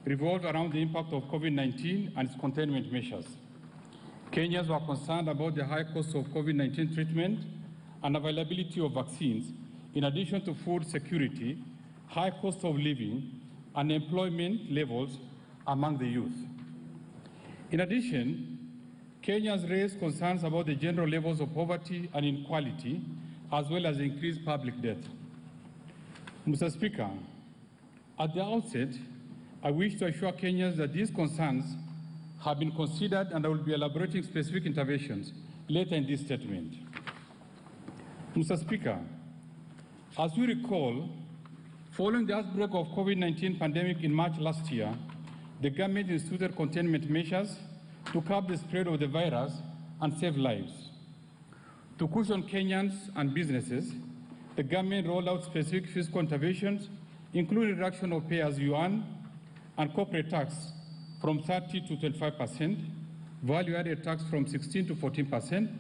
revolved around the impact of COVID-19 and its containment measures. Kenyans were concerned about the high cost of COVID-19 treatment and availability of vaccines, in addition to food security, high cost of living, and employment levels among the youth. In addition, Kenyans raised concerns about the general levels of poverty and inequality, as well as increased public debt. Mr. Speaker, at the outset, I wish to assure Kenyans that these concerns have been considered, and I will be elaborating specific interventions later in this statement. Mr. Speaker, as we recall, following the outbreak of COVID-19 pandemic in March last year, the government instituted containment measures to curb the spread of the virus and save lives. To cushion Kenyans and businesses, the government rolled out specific fiscal interventions, including reduction of pay-as-you-earn and corporate tax from 30 to 25%, value-added tax from 16 to 14%,